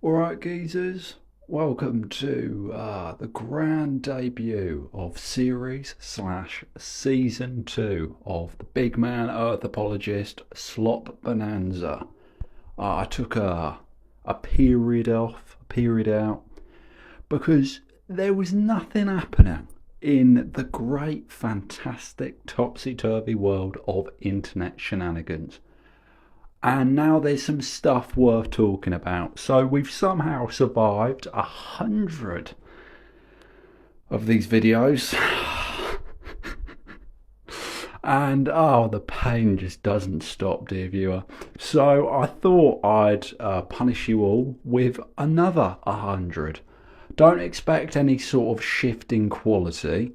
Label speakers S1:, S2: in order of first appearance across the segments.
S1: Alright geezers, welcome to the grand debut of series/season 2 of the Big Man Earth Apologist Slop Bonanza. I took a period out, because there was nothing happening in the great, fantastic, topsy-turvy world of internet shenanigans. And now there's some stuff worth talking about. So we've somehow survived 100 of these videos. And the pain just doesn't stop, dear viewer. So I thought I'd punish you all with another 100. Don't expect any sort of shift in quality,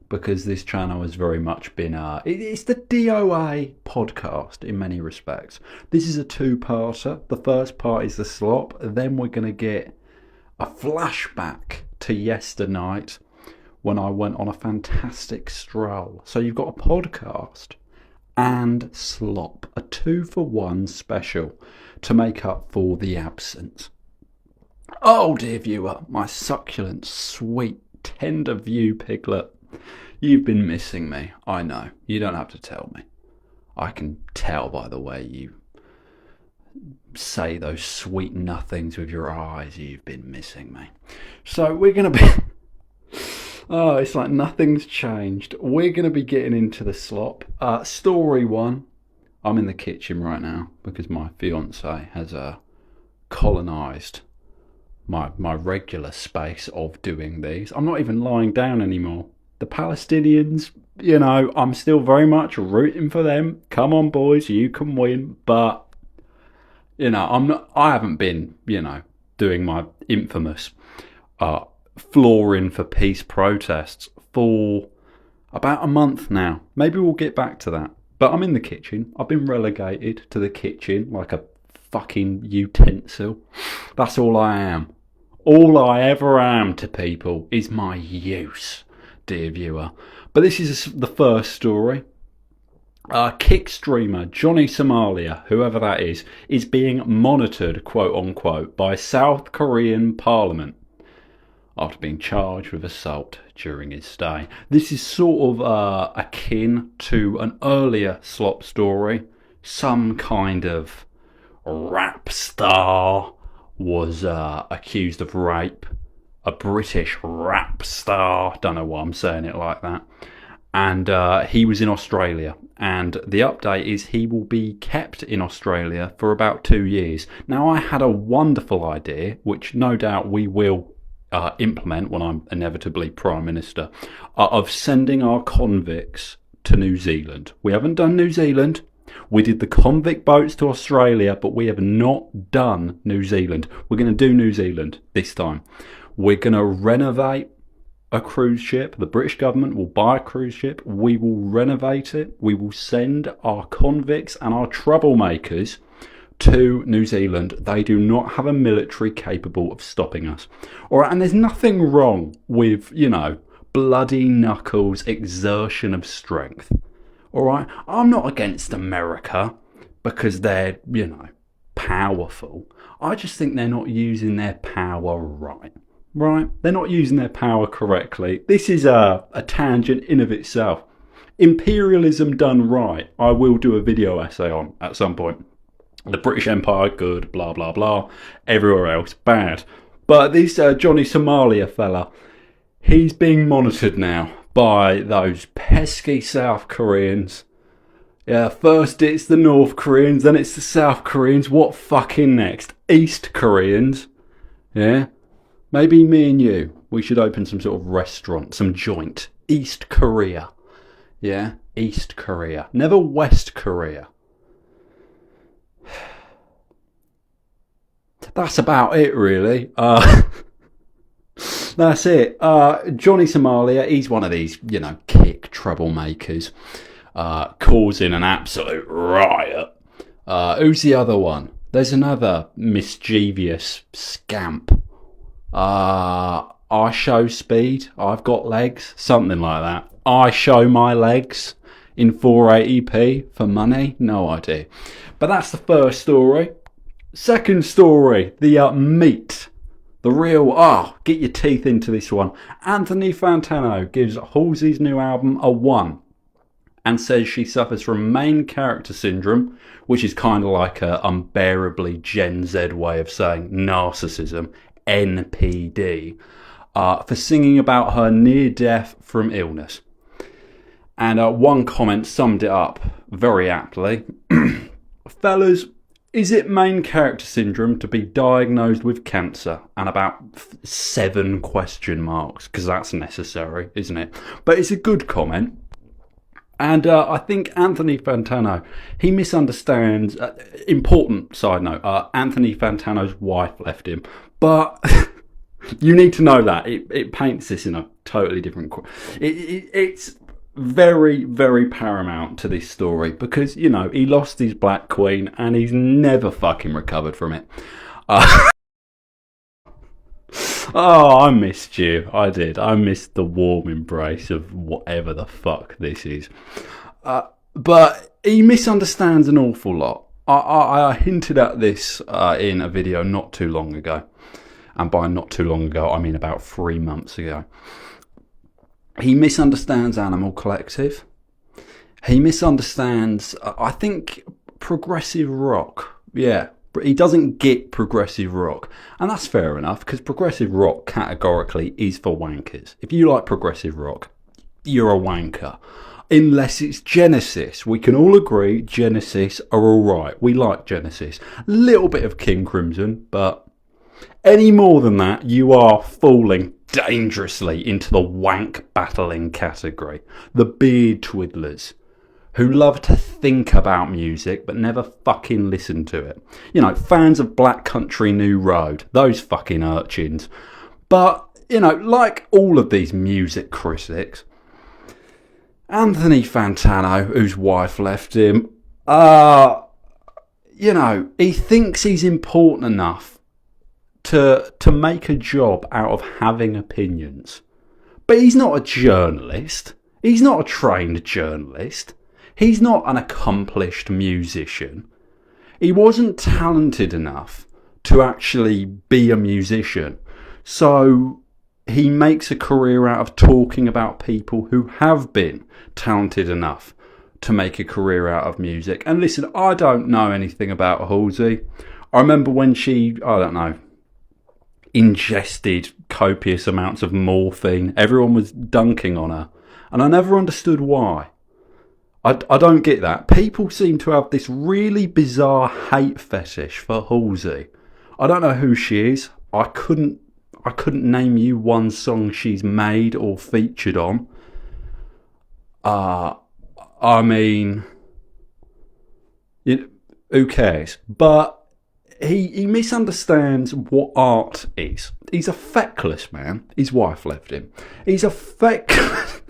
S1: because this channel has very much been it's the DOA podcast in many respects. This is a two-parter. The first part is the slop, then we're going to get a flashback to yesternight when I went on a fantastic stroll. So you've got a podcast and slop, a 2-for-1 special to make up for the absence. Oh dear viewer, my succulent, sweet, tender view piglet. You've been missing me, I know. You don't have to tell me. I can tell by the way you say those sweet nothings with your eyes. You've been missing me. So we're going to be... Oh, it's like nothing's changed. We're going to be getting into the slop. Story 1. I'm in the kitchen right now because my fiance has colonised my regular space of doing these. I'm not even lying down anymore. The Palestinians, I'm still very much rooting for them. Come on, boys, you can win. But, I haven't been, doing my infamous flooring for peace protests for about a month now. Maybe we'll get back to that. But I'm in the kitchen. I've been relegated to the kitchen like a fucking utensil. That's all I am. All I ever am to people is my use, dear viewer. But this is the first story. Kick streamer Johnny Somalia, whoever that is being monitored, quote unquote, by South Korean parliament after being charged with assault during his stay. This is sort of akin to an earlier slop story. Some kind of rap star was accused of rape. A British rap star. Don't know why I'm saying it like that. And he was in Australia. And the update is he will be kept in Australia for about 2 years. Now, I had a wonderful idea, which no doubt we will implement when I'm inevitably Prime Minister, of sending our convicts to New Zealand. We haven't done New Zealand. We did the convict boats to Australia, but we have not done New Zealand. We're going to do New Zealand this time. We're going to renovate a cruise ship. The British government will buy a cruise ship. We will renovate it. We will send our convicts and our troublemakers to New Zealand. They do not have a military capable of stopping us. All right, and there's nothing wrong with, bloody knuckles exertion of strength. All right, I'm not against America because they're, powerful. I just think they're not using their power right. Right? They're not using their power correctly. This is a tangent in of itself. Imperialism done right, I will do a video essay on at some point. The British Empire, good, blah, blah, blah. Everywhere else, bad. But this Johnny Somalia fella, he's being monitored now by those pesky South Koreans. Yeah, first it's the North Koreans, then it's the South Koreans. What fucking next? East Koreans. Yeah? Maybe me and you, we should open some sort of restaurant, some joint. East Korea. Yeah? East Korea. Never West Korea. That's about it, really. That's it. Johnny Somalia, he's one of these, kick troublemakers, causing an absolute riot. Who's the other one? There's another mischievous scamp. I show speed, I've got legs, something like that. I show my legs in 480p for money, no idea. But that's the first story. Second story, the meat The real, get your teeth into this one. Anthony Fantano gives Halsey's new album a 1 and says she suffers from main character syndrome, which is kind of like a unbearably Gen Z way of saying narcissism, NPD, for singing about her near death from illness. And one comment summed it up very aptly. Fellas, is it main character syndrome to be diagnosed with cancer? And about 7 question marks, because that's necessary, isn't it? But it's a good comment. And I think Anthony Fantano, he misunderstands, important side note, Anthony Fantano's wife left him. But you need to know that. It paints this in a totally different... It's very, very paramount to this story because, you know, he lost his black queen and he's never fucking recovered from it. I missed you. I did. I missed the warm embrace of whatever the fuck this is. But he misunderstands an awful lot. I hinted at this in a video not too long ago. And by not too long ago, I mean about 3 months ago. He misunderstands Animal Collective. He misunderstands, I think, progressive rock. Yeah, he doesn't get progressive rock. And that's fair enough, because progressive rock categorically is for wankers. If you like progressive rock, you're a wanker. Unless it's Genesis. We can all agree Genesis are alright. We like Genesis. A little bit of King Crimson, but any more than that, you are falling dangerously into the wank battling category. The beard twiddlers who love to think about music but never fucking listen to it. You know, fans of Black Country New Road, those fucking urchins. But, you know, like all of these music critics, Anthony Fantano, whose wife left him, you know, he thinks he's important enough to make a job out of having opinions. But he's not a journalist. He's not a trained journalist. He's not an accomplished musician. He wasn't talented enough to actually be a musician. So he makes a career out of talking about people who have been talented enough to make a career out of music. And listen, I don't know anything about Halsey. I remember when she, ingested copious amounts of morphine. Everyone was dunking on her. And I never understood why. I don't get that. People seem to have this really bizarre hate fetish for Halsey. I don't know who she is. I couldn't name you one song she's made or featured on. I mean, who cares? But he misunderstands what art is. He's a feckless man. His wife left him. He's a feckless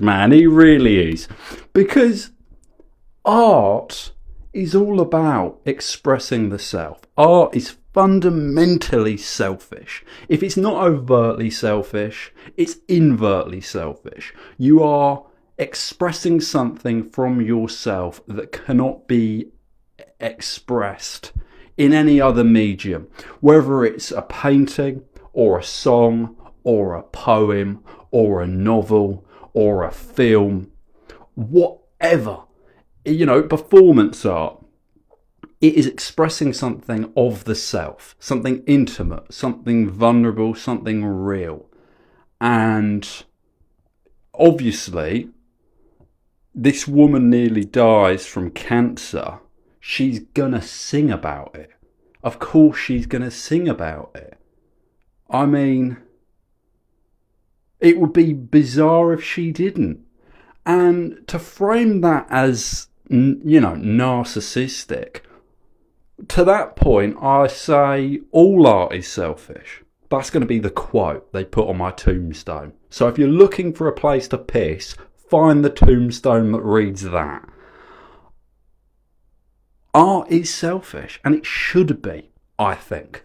S1: man. He really is. Because art is all about expressing the self. Art is fundamentally selfish. If it's not overtly selfish, it's invertly selfish. You are expressing something from yourself that cannot be expressed in any other medium, whether it's a painting or a song or a poem or a novel or a film, whatever, you know, performance art. It is expressing something of the self, something intimate, something vulnerable, something real. And obviously this woman nearly dies from cancer. She's gonna sing about it. Of course she's gonna sing about it. I mean, it would be bizarre if she didn't. And to frame that as, you know, narcissistic, to that point I say all art is selfish. That's going to be the quote they put on my tombstone. So if you're looking for a place to piss, find the tombstone that reads that. Art is selfish, and it should be, I think.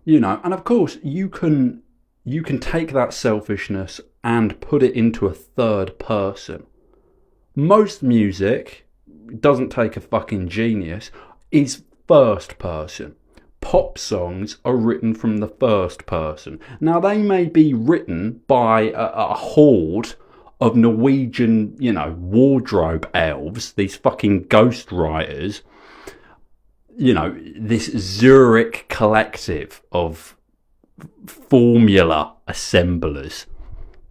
S1: You know, and of course you can take that selfishness and put it into a third person. Most music, doesn't take a fucking genius, is first person. pop songs are written from the first person. Now, they may be written by a horde of Norwegian, wardrobe elves, these fucking ghost writers, this Zurich collective of formula assemblers,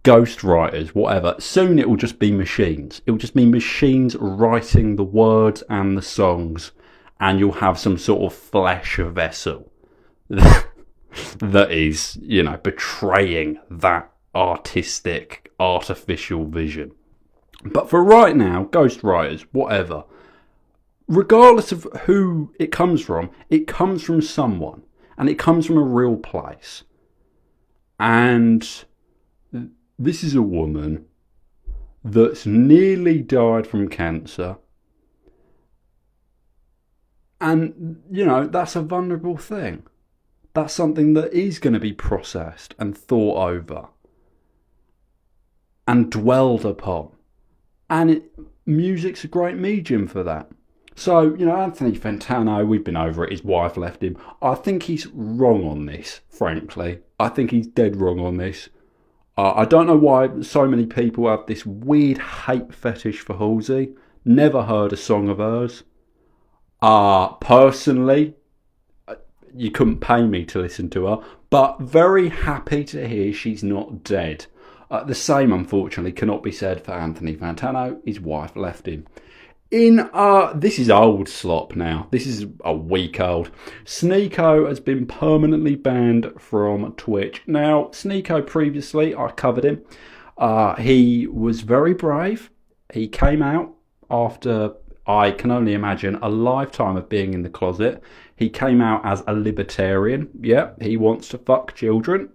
S1: ghost writers, whatever. Soon it will just be machines. It will just be machines writing the words and the songs, and you'll have some sort of flesh vessel that is, betraying that artistic, artificial vision. But for right now, ghost writers, whatever, regardless of who it comes from someone, and it comes from a real place. And this is a woman that's nearly died from cancer. And, that's a vulnerable thing. That's something that is going to be processed and thought over and dwelled upon. And music's a great medium for that. So, Anthony Fantano, we've been over it, his wife left him. I think he's wrong on this, frankly. I think he's dead wrong on this. I don't know why so many people have this weird hate fetish for Halsey. Never heard a song of hers. Personally, you couldn't pay me to listen to her, but very happy to hear she's not dead. The same, unfortunately, cannot be said for Anthony Fantano. His wife left him. This is old slop now. This is a week old. Sneeko has been permanently banned from Twitch. Now, Sneeko previously, I covered him. He was very brave. He came out after, I can only imagine, a lifetime of being in the closet. He came out as a libertarian. Yeah, he wants to fuck children.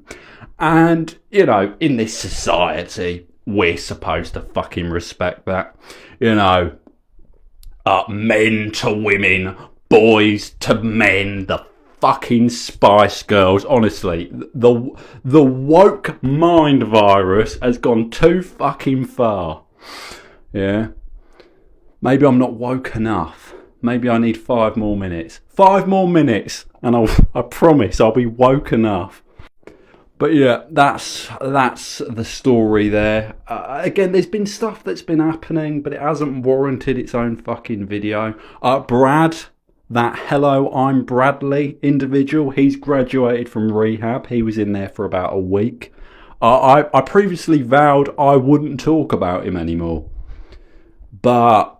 S1: And, in this society, we're supposed to fucking respect that. Men to women, boys to men, the fucking Spice Girls. Honestly, the woke mind virus has gone too fucking far. Yeah. Maybe I'm not woke enough. Maybe I need 5 more minutes. 5 more minutes, and I promise I'll be woke enough. But yeah, that's the story there. Again, there's been stuff that's been happening, but it hasn't warranted its own fucking video. Brad, that hello, I'm Bradley individual, he's graduated from rehab. He was in there for about a week. I previously vowed I wouldn't talk about him anymore. But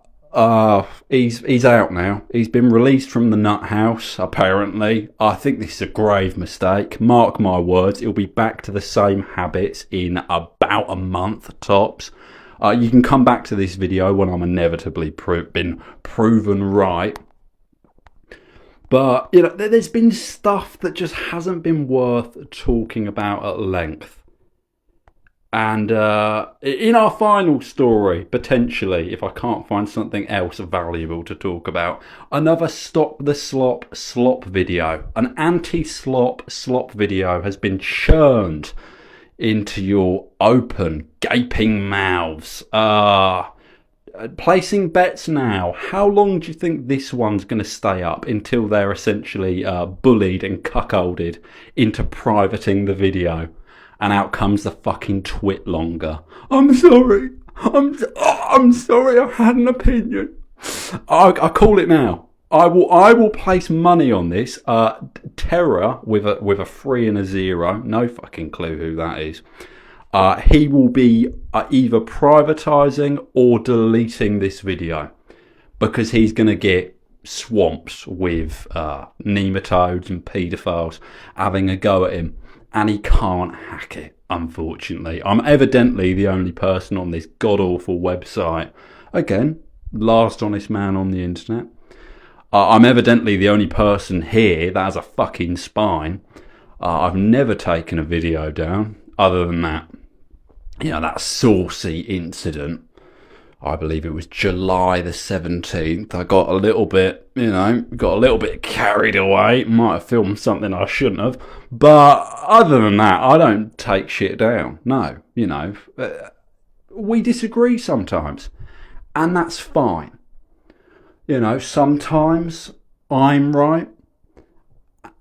S1: he's out now. He's been released from the nut house, apparently. I think this is a grave mistake. Mark my words, he'll be back to the same habits in about a month tops. You can come back to this video when I'm inevitably been proven right. But, there's been stuff that just hasn't been worth talking about at length. And in our final story, potentially, if I can't find something else valuable to talk about, another Stop the Slop video. An anti-slop video has been churned into your open, gaping mouths. Placing bets now. How long do you think this one's going to stay up until they're essentially bullied and cuckolded into privating the video? And out comes the fucking twit longer. I'm sorry. I'm sorry. I had an opinion. I call it now. I will place money on this. Terror with a 3 and a 0. No fucking clue who that is. He will be either privatising or deleting this video because he's going to get swamped with nematodes and paedophiles having a go at him. And he can't hack it, unfortunately. I'm evidently the only person on this god-awful website. Again, last honest man on the internet. I'm evidently the only person here that has a fucking spine. I've never taken a video down, other than that. That saucy incident. I believe it was July the 17th. I got a little bit, carried away. Might have filmed something I shouldn't have. But other than that, I don't take shit down. No, we disagree sometimes. And that's fine. Sometimes I'm right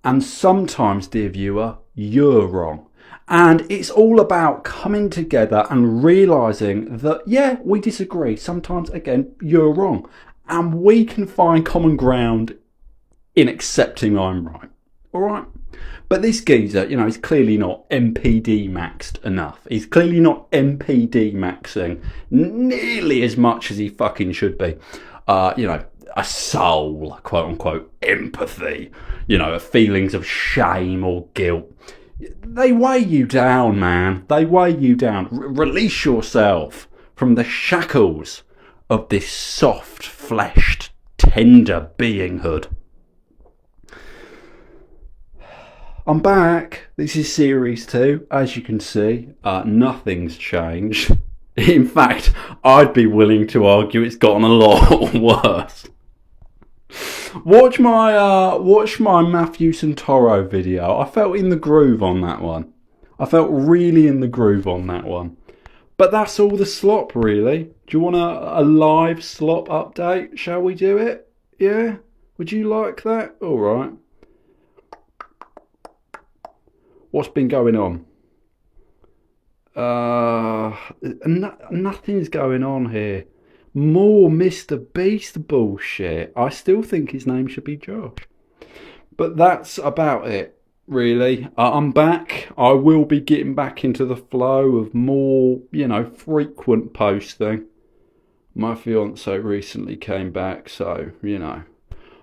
S1: And sometimes, dear viewer, you're wrong. And it's all about coming together and realising that, yeah, we disagree. Sometimes, again, you're wrong. And we can find common ground in accepting I'm right. All right? But this geezer, he's clearly not MPD maxed enough. He's clearly not MPD maxing nearly as much as he fucking should be. A soul, quote unquote, empathy, feelings of shame or guilt. They weigh you down, man. They weigh you down. Release yourself from the shackles of this soft-fleshed, tender beinghood. I'm back. This is series 2. As you can see, nothing's changed. In fact, I'd be willing to argue it's gotten a lot worse. Watch my Matthew Santoro video. I felt in the groove on that one. I felt really in the groove on that one. But that's all the slop, really. Do you want a live slop update? Shall we do it? Yeah? Would you like that? All right. What's been going on? Nothing's going on here. More Mr. Beast bullshit. I still think his name should be Josh. But that's about it, really. I'm back. I will be getting back into the flow of more, frequent posting. My fiance recently came back, so,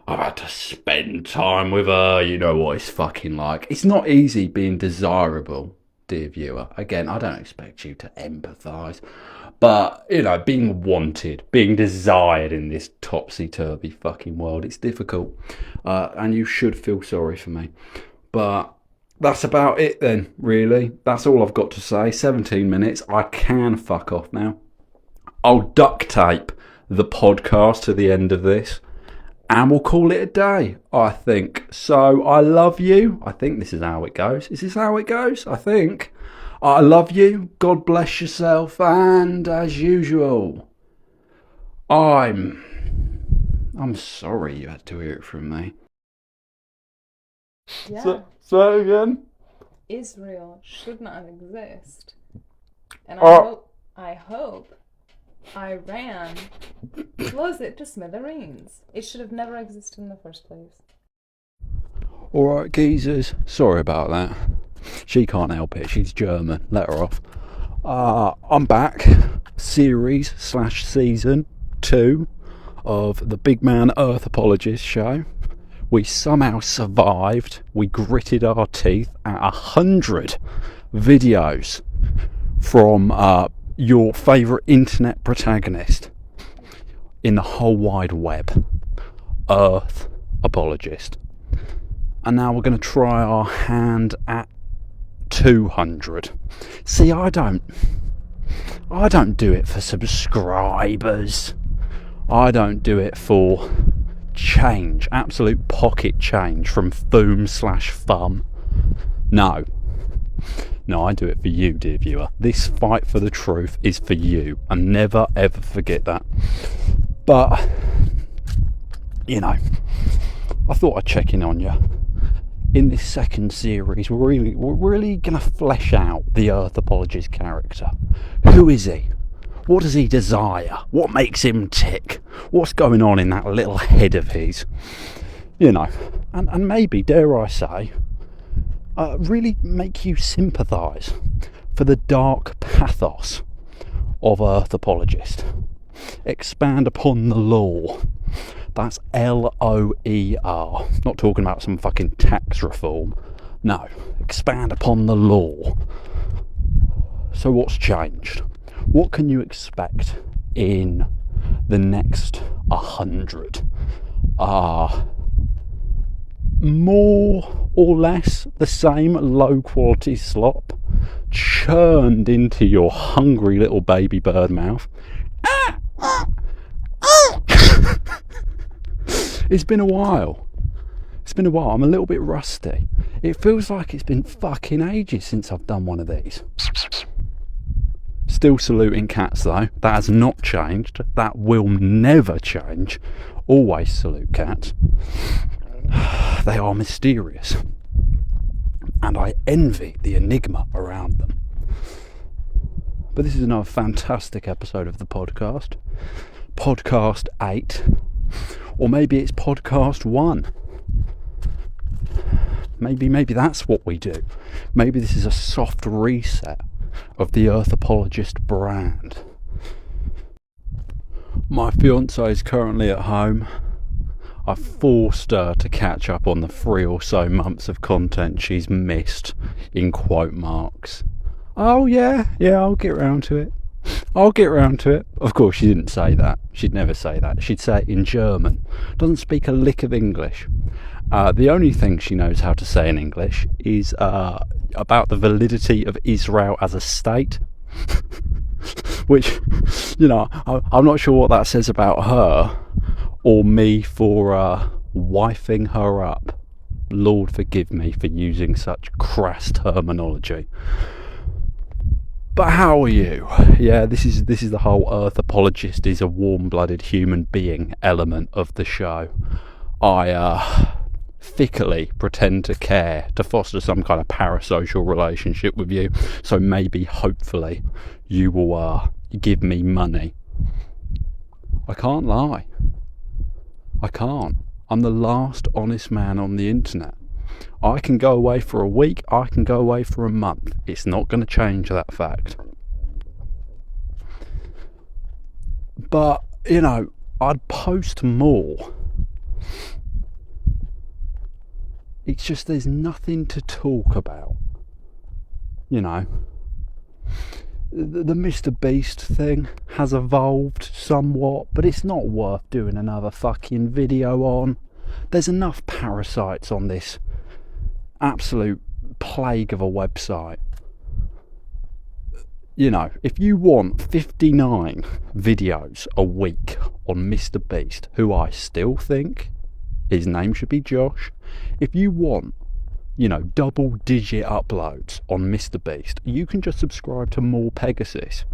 S1: I've had to spend time with her. You know what it's fucking like. It's not easy being desirable, dear viewer. Again, I don't expect you to empathise. But, being wanted, being desired in this topsy-turvy fucking world, it's difficult. And you should feel sorry for me. But that's about it then, really. That's all I've got to say. 17 minutes. I can fuck off now. I'll duct tape the podcast to the end of this. And we'll call it a day, I think. So, I love you. I think this is how it goes. Is this how it goes? I think. I love you. God bless yourself. And as usual, I'm sorry you had to hear it from me.
S2: Yeah.
S1: Say again.
S2: Israel should not exist. And I hope Iran blows it to smithereens. It should have never existed in the first place.
S1: Alright, geezers. Sorry about that. She can't help it. She's German. Let her off. I'm back. Series/season 2 of the Big Man Earth Apologist show. We somehow survived. We gritted our teeth at 100 videos from your favourite internet protagonist in the whole wide web, Earth Apologist. And now we're going to try our hand at 200. See, I don't do it for subscribers. I don't do it for change, absolute pocket change from Foom/Fum. No, I do it for you, dear viewer. This fight for the truth is for you, and never ever forget that. But I thought I'd check in on you. In this second series, we're really going to flesh out the Earth Apologist character. Who is he? What does he desire? What makes him tick? What's going on in that little head of his? And maybe, dare I say, really make you sympathise for the dark pathos of Earth Apologist. Expand upon the law. That's LOER. Not talking about some fucking tax reform. No, expand upon the law. So what's changed? What can you expect in the next 100? More or less the same low quality slop churned into your hungry little baby bird mouth. It's been a while. I'm a little bit rusty. It feels like it's been fucking ages since I've done one of these. Still saluting cats though. That has not changed. That will never change. Always salute cats. They are mysterious, and I envy the enigma around them. But this is another fantastic episode of the podcast. Podcast 8. Or maybe it's podcast 1. Maybe that's what we do. Maybe this is a soft reset of the Earth Apologist brand. My fiancée is currently at home. I forced her to catch up on the 3 or so months of content she's missed, in quote marks. Oh yeah, I'll get round to it. Of course, she didn't say that. She'd never say that. She'd say it in German. Doesn't speak a lick of English. The only thing she knows how to say in English is about the validity of Israel as a state. Which, I'm not sure what that says about her or me for wifing her up. Lord forgive me for using such crass terminology. But how are you? Yeah, this is the whole Earth Apologist is a warm-blooded human being element of the show. I thickly pretend to care, to foster some kind of parasocial relationship with you, so maybe, hopefully, you will give me money. I can't lie. I can't. I'm the last honest man on the internet. I can go away for a week, I can go away for a month. It's not going to change that fact. But, I'd post more. It's just there's nothing to talk about. The Mr. Beast thing has evolved somewhat, but it's not worth doing another fucking video on. There's enough parasites on this absolute plague of a website. If you want 59 videos a week on Mr. Beast, who I still think his name should be Josh, if you want double-digit uploads on Mr. Beast, you can just subscribe to More Pegasus.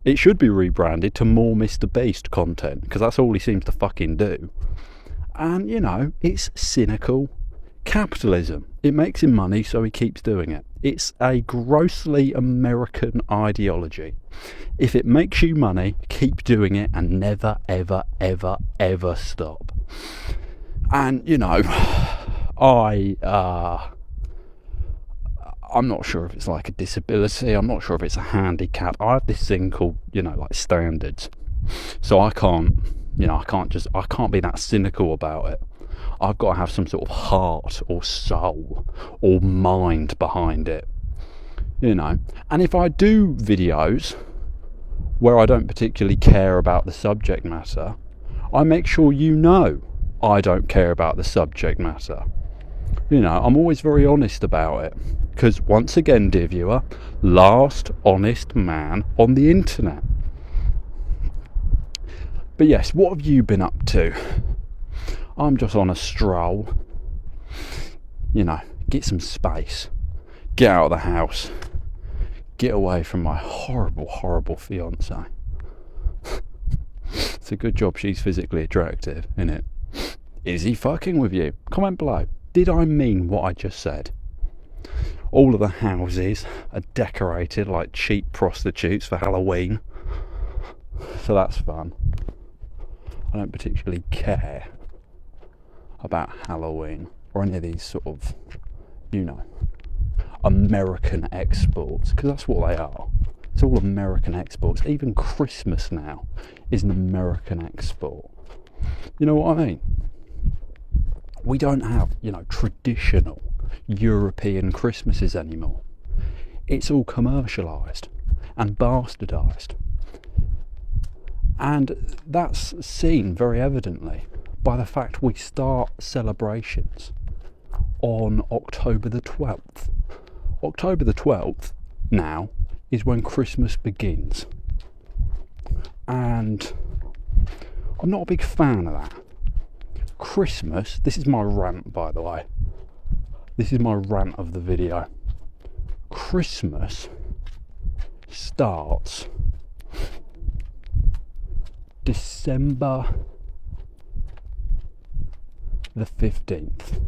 S1: It should be rebranded to More Mr. Beast content, because that's all he seems to fucking do. And, it's cynical capitalism. It makes him money, so he keeps doing it. It's a grossly American ideology. If it makes you money, keep doing it and never, ever, ever, ever stop. And, I'm not sure if it's like a disability. I'm not sure if it's a handicap. I have this thing called, like standards. So I can't be that cynical about it. I've got to have some sort of heart or soul or mind behind it. And if I do videos where I don't particularly care about the subject matter, I make sure I don't care about the subject matter. I'm always very honest about it. Because once again, dear viewer, last honest man on the internet. But yes, what have you been up to? I'm just on a stroll. Get some space. Get out of the house. Get away from my horrible, horrible fiancée. It's a good job she's physically attractive, isn't it? Is he fucking with you? Comment below. Did I mean what I just said? All of the houses are decorated like cheap prostitutes for Halloween. So that's fun. I don't particularly care about Halloween or any of these sort of, American exports, because that's what they are. It's all American exports. Even Christmas now is an American export. You know what I mean? We don't have, traditional European Christmases anymore. It's all commercialised and bastardised. And that's seen very evidently by the fact we start celebrations on October the 12th. October the 12th now is when Christmas begins. And I'm not a big fan of that. Christmas, this is my rant, by the way. This is my rant of the video. Christmas starts December the 15th.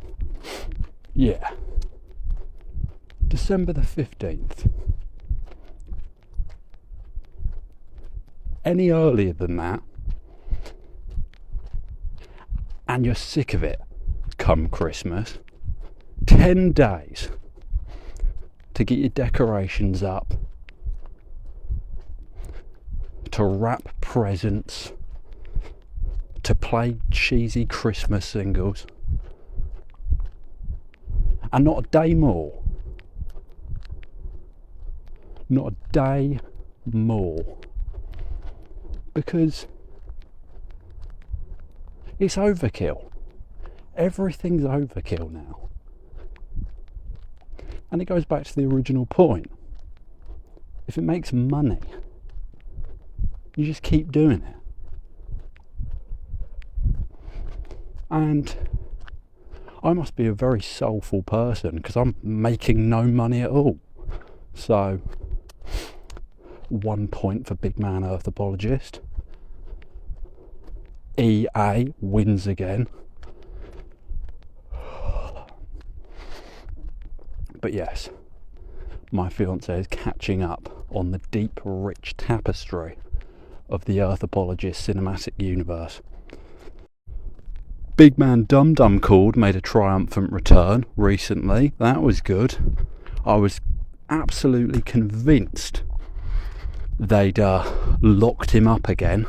S1: Yeah. December the 15th. Any earlier than that, and you're sick of it come Christmas, 10 days to get your decorations up, to wrap presents, to play cheesy Christmas singles, and not a day more. Not a day more. Because it's overkill. Everything's overkill now. And it goes back to the original point. If it makes money, you just keep doing it. And I must be a very soulful person because I'm making no money at all. So, 1 point for Big Man Earth Apologist. EA wins again. But yes, my fiancée is catching up on the deep, rich tapestry of the Earth Apologist cinematic universe. Big Man Dum Dum Called made a triumphant return recently. That was good. I was absolutely convinced they'd locked him up again,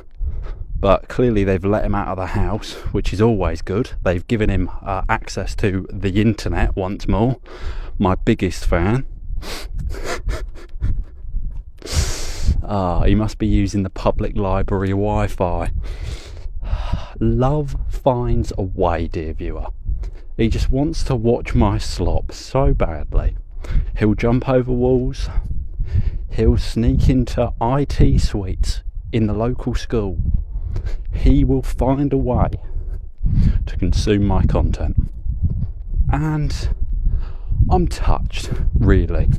S1: but clearly they've let him out of the house, which is always good. They've given him access to the internet once more. My biggest fan. He must be using the public library Wi-Fi. Love finds a way, dear viewer. He just wants to watch my slop so badly. He'll jump over walls. He'll sneak into IT suites in the local school. He will find a way to consume my content. And I'm touched, really.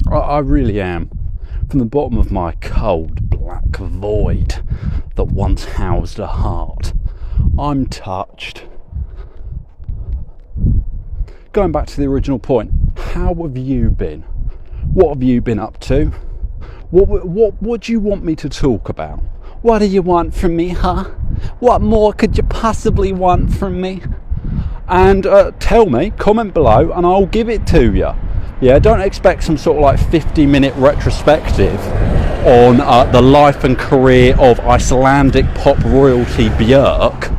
S1: I really am. From the bottom of my cold black void that once housed a heart, I'm touched. Going back to the original point, how have you been? What have you been up to? What do you want me to talk about? What do you want from me, huh? What more could you possibly want from me? And tell me, comment below, and I'll give it to you. Yeah, don't expect some sort of like 50-minute retrospective on the life and career of Icelandic pop royalty Björk.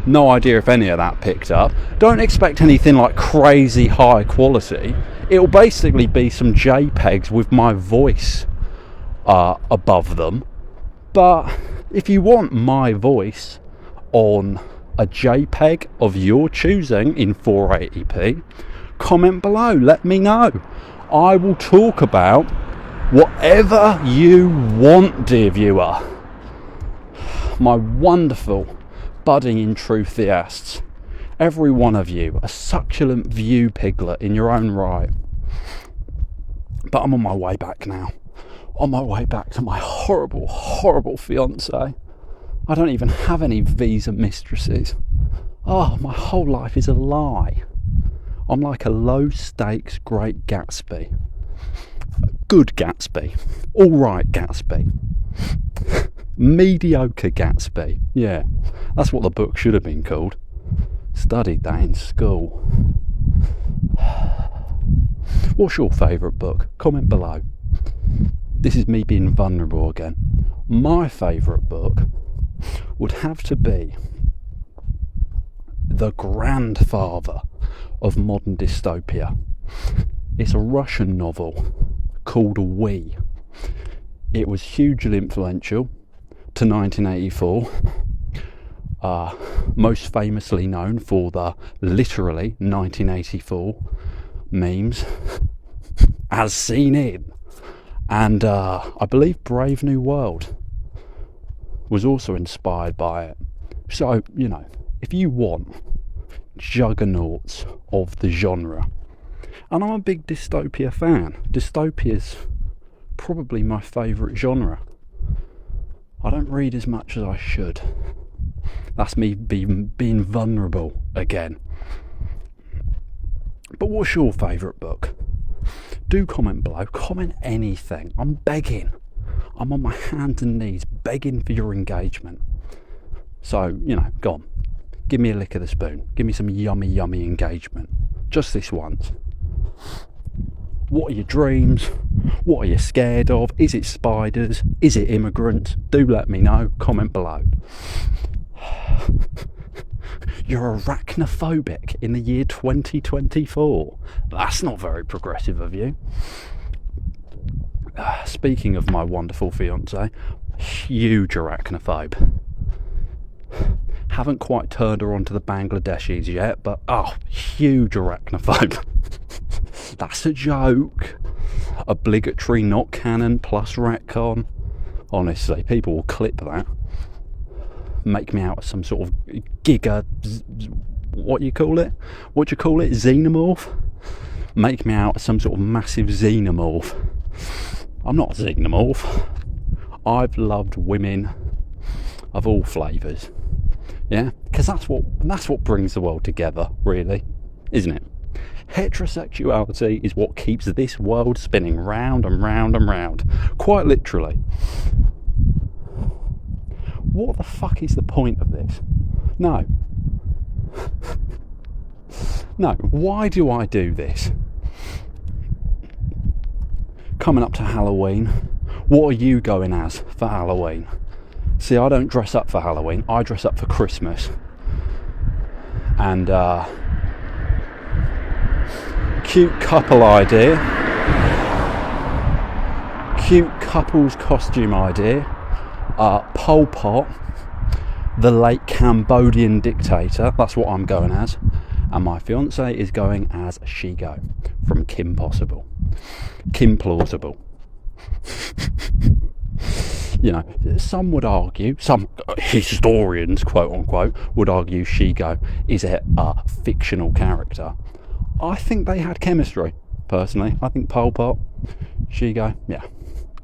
S1: No idea if any of that picked up. Don't expect anything like crazy high quality. It'll basically be some JPEGs with my voice above them. But if you want my voice on a JPEG of your choosing in 480p, comment below, let me know. I will talk about whatever you want, dear viewer. My wonderful budding enthusiasts, every one of you, a succulent view piglet in your own right. But I'm on my way back now. On my way back to my horrible, horrible fiancée. I don't even have any visa mistresses. Oh, my whole life is a lie. I'm like a low-stakes Great Gatsby. Good Gatsby. All right Gatsby. Mediocre Gatsby. Yeah, that's what the book should have been called. Studied that in school. What's your favourite book? Comment below. This is me being vulnerable again. My favourite book would have to be the grandfather of modern dystopia. It's a Russian novel called We. It was hugely influential to 1984, most famously known for the literally 1984 memes as seen in, and I believe Brave New World was also inspired by it. So, you know, if you want juggernauts of the genre, and I'm a big dystopia fan. Dystopia's probably my favourite genre. I don't read as much as I should. That's me being vulnerable again. But what's your favourite book? Do comment below. Comment anything. I'm begging. I'm on my hands and knees begging for your engagement. So, go on. Give me a lick of the spoon. Give me some yummy, yummy engagement. Just this once. What are your dreams? What are you scared of? Is it spiders? Is it immigrants? Do let me know. Comment below. You're arachnophobic in the year 2024. That's not very progressive of you. Speaking of my wonderful fiance, huge arachnophobe. Haven't quite turned her onto the Bangladeshis yet, but huge arachnophobe. That's a joke. Obligatory not canon plus retcon. Honestly, people will clip that. Make me out some sort of giga, what do you call it? Xenomorph? Make me out some sort of massive xenomorph. I'm not a xenomorph. I've loved women of all flavours. Yeah, because that's what brings the world together, really, isn't it? Heterosexuality is what keeps this world spinning round and round and round, quite literally. What the fuck is the point of this? No. No, why do I do this? Coming up to Halloween, what are you going as for Halloween? See, I don't dress up for Halloween, I dress up for Christmas. And cute couple idea. Cute couple's costume idea. Pol Pot, the late Cambodian dictator, that's what I'm going as. And my fiance is going as Shigo from Kim Possible. Kim Plausible. Some would argue, some historians, quote unquote, would argue Shigo is a fictional character. I think they had chemistry, personally. I think Pol Pot, Shigo, yeah.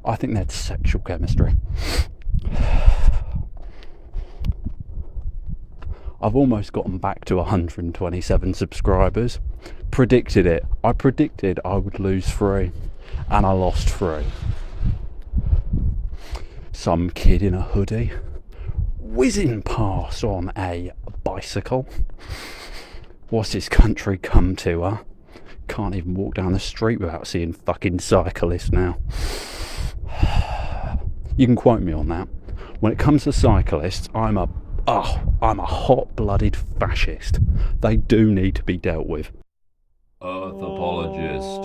S1: I think they had sexual chemistry. I've almost gotten back to 127 subscribers. Predicted it. I predicted I would lose 3, and I lost 3. Some kid in a hoodie whizzing past on a bicycle. What's this country come to, huh? Can't even walk down the street without seeing fucking cyclists now. You can quote me on that. When it comes to cyclists, I'm a hot-blooded fascist. They do need to be dealt with.
S3: Earth apologist.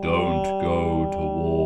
S3: Don't go to war.